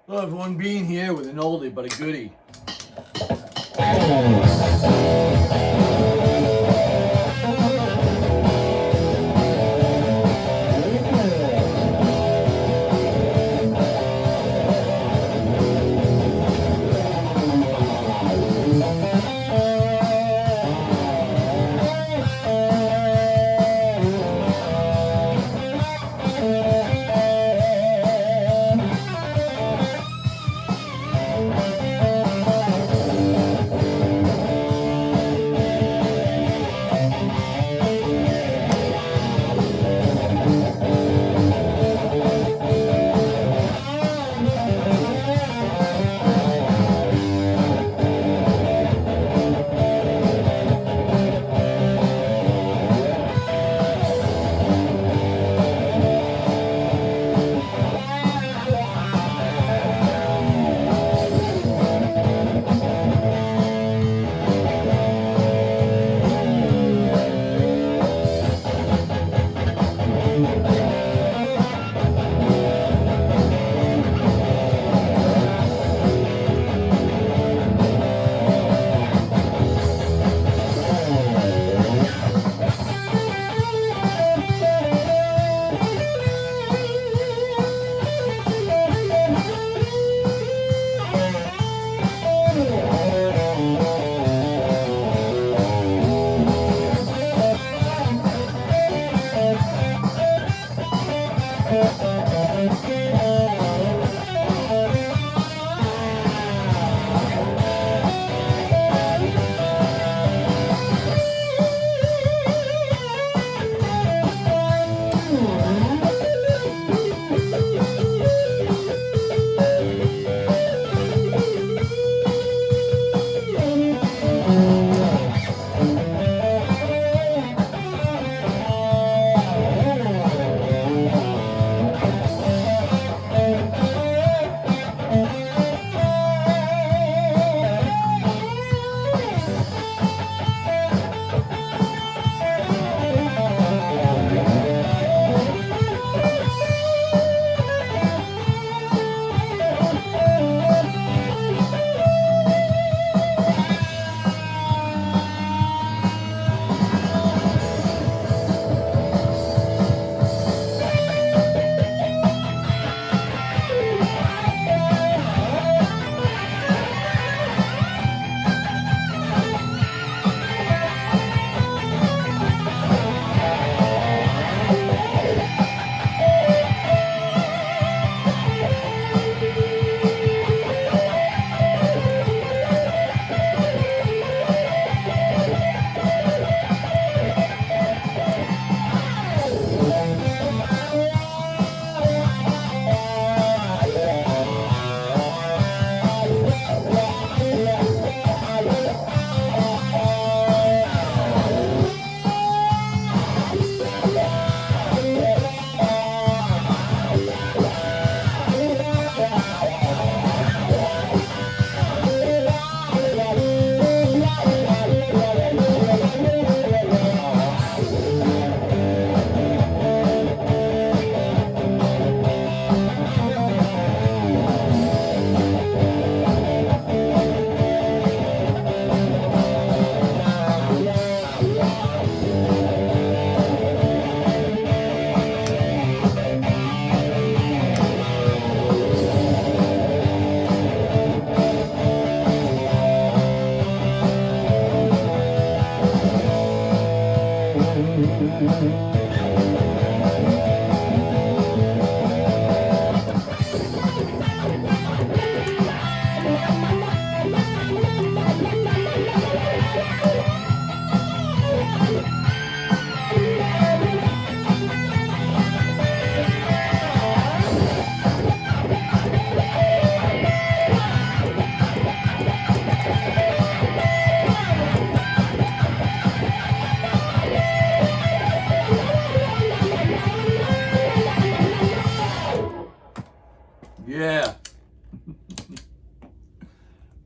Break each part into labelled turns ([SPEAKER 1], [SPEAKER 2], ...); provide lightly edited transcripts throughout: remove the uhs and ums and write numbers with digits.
[SPEAKER 1] Hello everyone, Bean here with an oldie but a goodie. Yeah.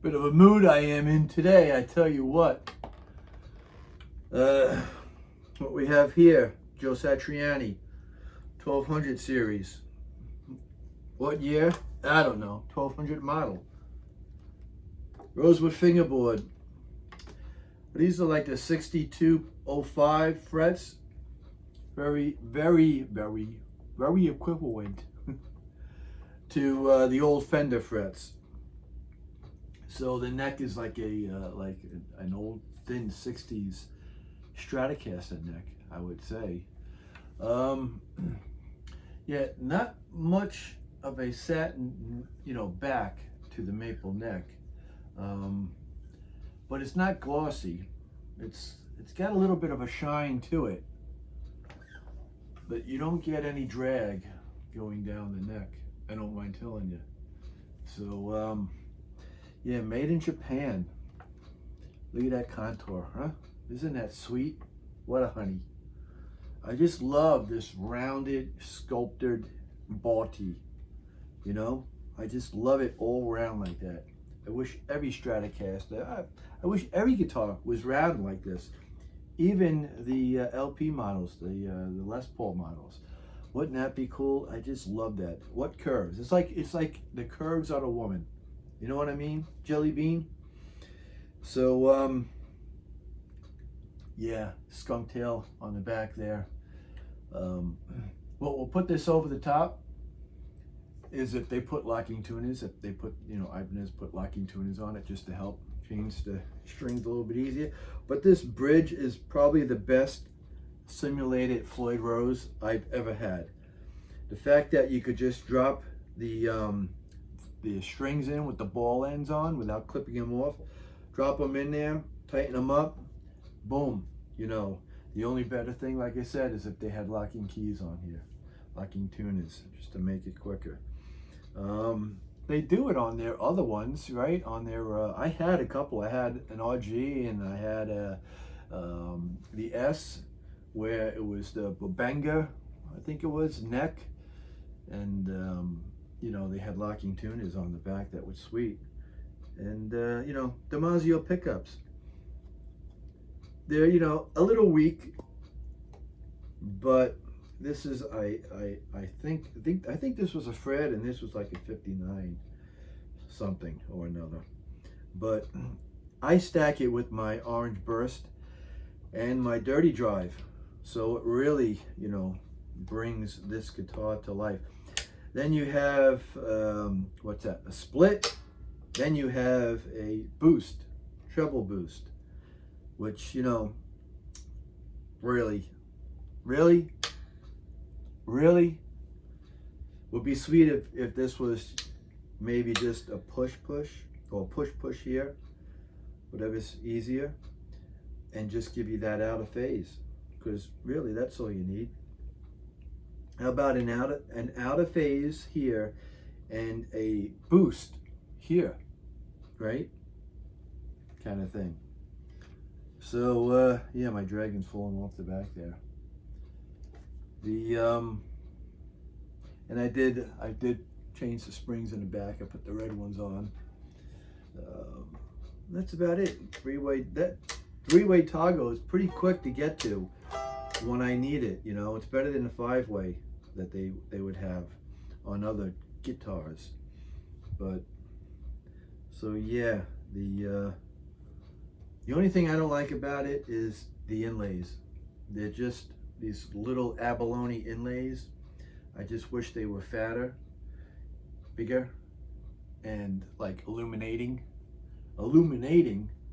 [SPEAKER 1] Bit of a mood I am in today, I tell you what. What we have here, Joe Satriani, 1200 series. What year? I don't know, 1200 model. Rosewood fingerboard. These are like the 6205 frets. Very, very, very, very equivalent to the old Fender frets. So the neck is like an old thin 60s Stratocaster neck, I would say. Yeah, not much of a satin, back to the maple neck, but it's not glossy. It's got a little bit of a shine to it, but you don't get any drag going down the neck. I don't mind telling you. So yeah, made in Japan. Look at that contour, huh? Isn't that sweet? What a honey. I just love this rounded, sculpted body, I just love it all around like that. I wish every Stratocaster, I wish every guitar was round like this. Even the LP models, the Les Paul models. Wouldn't that be cool? I just love that. What curves? It's like the curves on a woman. You know what I mean? Jelly bean. So yeah, skunk tail on the back there. What will put this over the top is if they put locking tuners, if they put, Ibanez put locking tuners on it just to help change the strings a little bit easier. But this bridge is probably the best simulated Floyd Rose I've ever had. The fact that you could just drop the strings in with the ball ends on without clipping them off, drop them in there, tighten them up, boom, The only better thing, like I said, is if they had locking keys on here, locking tuners, just to make it quicker. They do it on their other ones, right? On their, I had a couple. I had an RG and I had the S, where it was the Bubanga, I think it was, neck. And, they had locking tuners on the back that was sweet. And, DiMaggio pickups. They're, a little weak, but this is, I think this was a Fred, and this was like a 59 something or another. But I stack it with my Orange Burst and my Dirty Drive, so it really, brings this guitar to life. Then you have what's that? A split. Then you have a boost, treble boost, which really would be sweet if this was maybe just a push or push here, whatever's easier, and just give you that out of phase, because really that's all you need. How about an out of phase here and a boost here, right? Kind of thing. So yeah, my dragon's falling off the back there. And I did change the springs in the back. I put the red ones on. That's about it. Three-way toggle is pretty quick to get to when I need it. It's better than the 5-way that they would have on other guitars. But so yeah, the only thing I don't like about it is the inlays. They're just these little abalone inlays. I just wish they were fatter, bigger, and like illuminating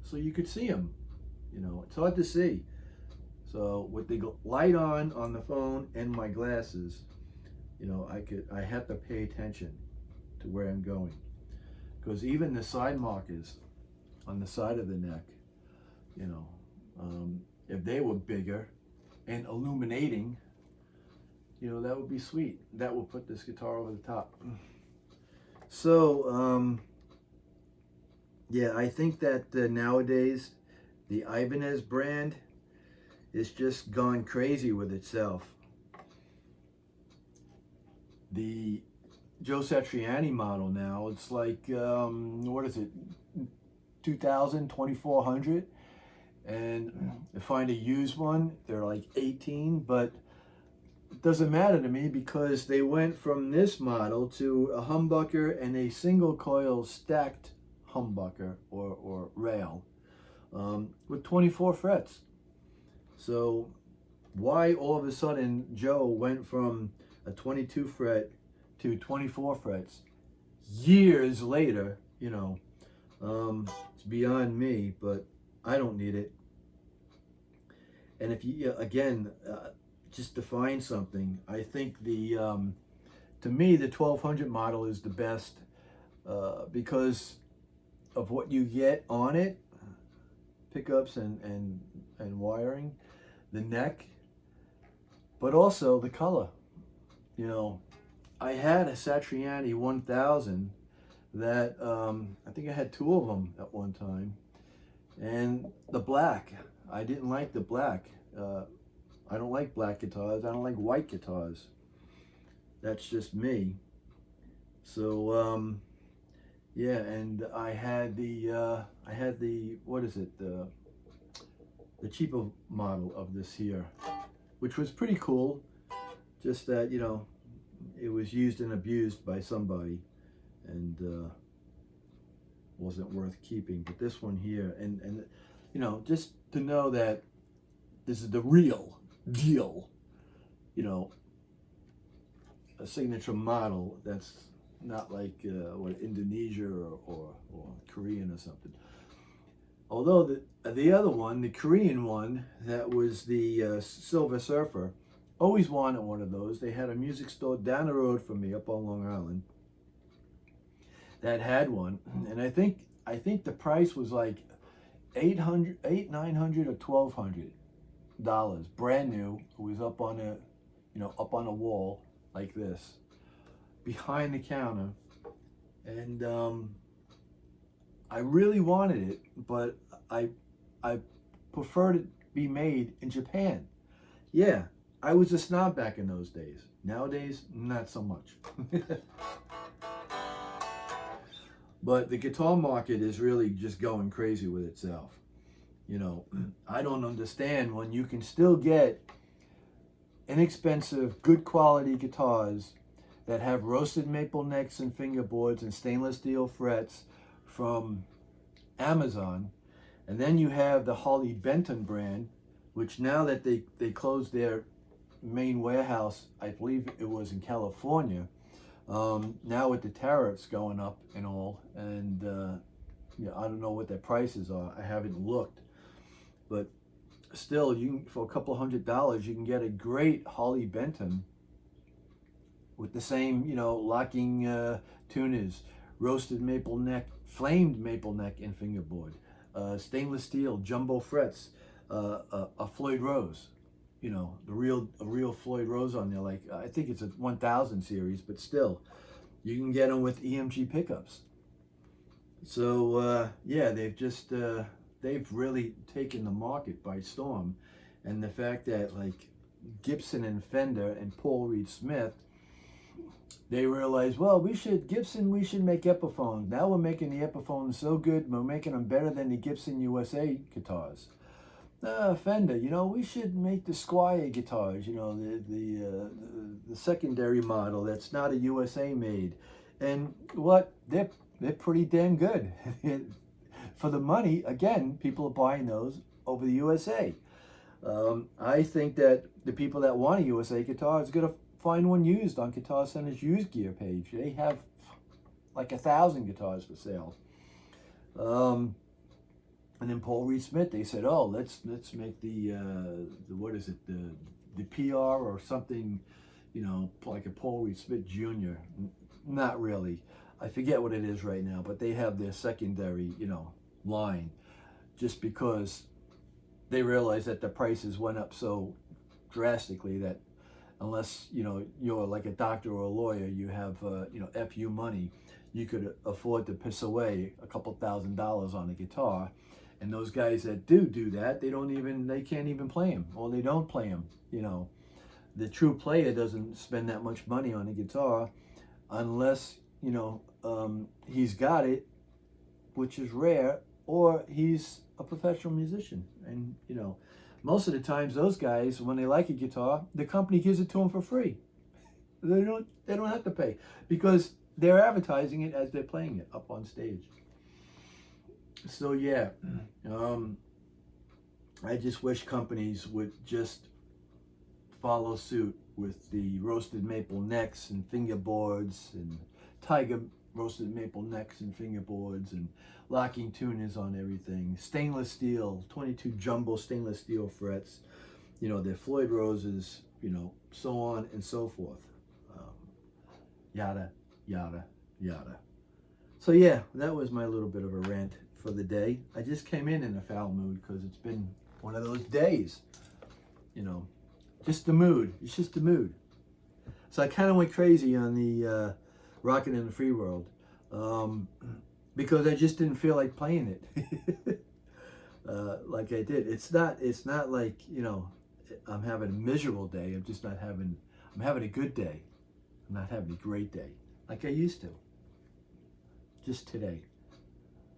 [SPEAKER 1] so you could see them. It's hard to see. So with the light on the phone and my glasses, I have to pay attention to where I'm going, because even the side markers on the side of the neck, if they were bigger and illuminating, that would be sweet. That will put this guitar over the top. So yeah, I think that nowadays the Ibanez brand is just gone crazy with itself. The Joe Satriani model now, it's like what is it, 2000, 2400, and to find a used one, they're like 18, but doesn't matter to me because they went from this model to a humbucker and a single coil stacked humbucker or rail with 24 frets. So why all of a sudden Joe went from a 22 fret to 24 frets years later, it's beyond me, but I don't need it. And if you, again, just define something, I think to me, the 1200 model is the best because of what you get on it, pickups and wiring, the neck, but also the color. I had a Satriani 1000 that I think I had 2 of them at one time, and the black, I didn't like the black. I don't like black guitars. I don't like white guitars. That's just me. So yeah, and I had the what is it, the cheaper model of this here, which was pretty cool. Just that it was used and abused by somebody, and wasn't worth keeping. But this one here, and just to know that this is the real deal, a signature model that's not like what, Indonesia or Korean or something. Although the other one, the Korean one, that was the Silver Surfer, always wanted one of those. They had a music store down the road from me up on Long Island that had one, and I think the price was like $800, $900 or $1,200, brand new. It was up on a wall like this, behind the counter, and I really wanted it, but I preferred it be made in Japan. Yeah, I was a snob back in those days. Nowadays, not so much. But the guitar market is really just going crazy with itself. I don't understand when you can still get inexpensive, good quality guitars that have roasted maple necks and fingerboards and stainless steel frets from Amazon. And then you have the Harley Benton brand, which now that they closed their main warehouse, I believe it was in California, now with the tariffs going up and all, and I don't know what their prices are. I haven't looked, but still, for a couple $100, you can get a great Harley Benton with the same, locking tuners, roasted maple neck, flamed maple neck and fingerboard, stainless steel jumbo frets, a Floyd Rose. A real Floyd Rose on there. Like, I think it's a 1000 series, but still, you can get them with EMG pickups. So yeah, they've really taken the market by storm, and the fact that like Gibson and Fender and Paul Reed Smith, they realized, well, we should make Epiphones. Now we're making the Epiphones so good, we're making them better than the Gibson USA guitars. Fender, we should make the Squier guitars, the secondary model that's not a USA made. And what? They're pretty damn good. For the money, again, people are buying those over the USA. I think that the people that want a USA guitar is going to find one used on Guitar Center's used gear page. They have like 1,000 guitars for sale. And then Paul Reed Smith, they said, oh, let's make the what is it, the PR or something, like a Paul Reed Smith Jr. Not really. I forget what it is right now, but they have their secondary, line, just because they realized that the prices went up so drastically that unless, you're like a doctor or a lawyer, you have, FU money, you could afford to piss away a couple $1,000s on a guitar. And those guys that do that, they can't even play them, or they don't play them. The true player doesn't spend that much money on a guitar unless, he's got it, which is rare, or he's a professional musician. And, most of the times those guys, when they like a guitar, the company gives it to them for free. They don't have to pay because they're advertising it as they're playing it up on stage. So yeah, I just wish companies would just follow suit with the roasted maple necks and fingerboards and tiger roasted maple necks and fingerboards and locking tuners on everything. Stainless steel, 22 jumbo stainless steel frets. You know, they're Floyd Roses, you know, so on and so forth. Yada, yada, yada. So yeah, that was my little bit of a rant for the day. I just came in a foul mood because it's been one of those days, you know, just the mood. It's just the mood. So I kind of went crazy on the Rockin' in the Free World because I just didn't feel like playing it like I did. It's not like, you know, I'm having a miserable day. I'm having a good day. I'm not having a great day like I used to. Just today.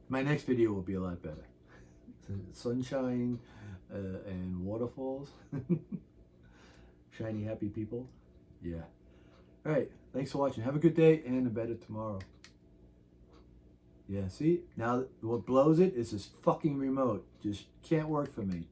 [SPEAKER 1] My next video will be a lot better. Sunshine and waterfalls. Shiny, happy people. Yeah. All right. Thanks for watching. Have a good day and a better tomorrow. Yeah, see? Now what blows it is this fucking remote. Just can't work for me.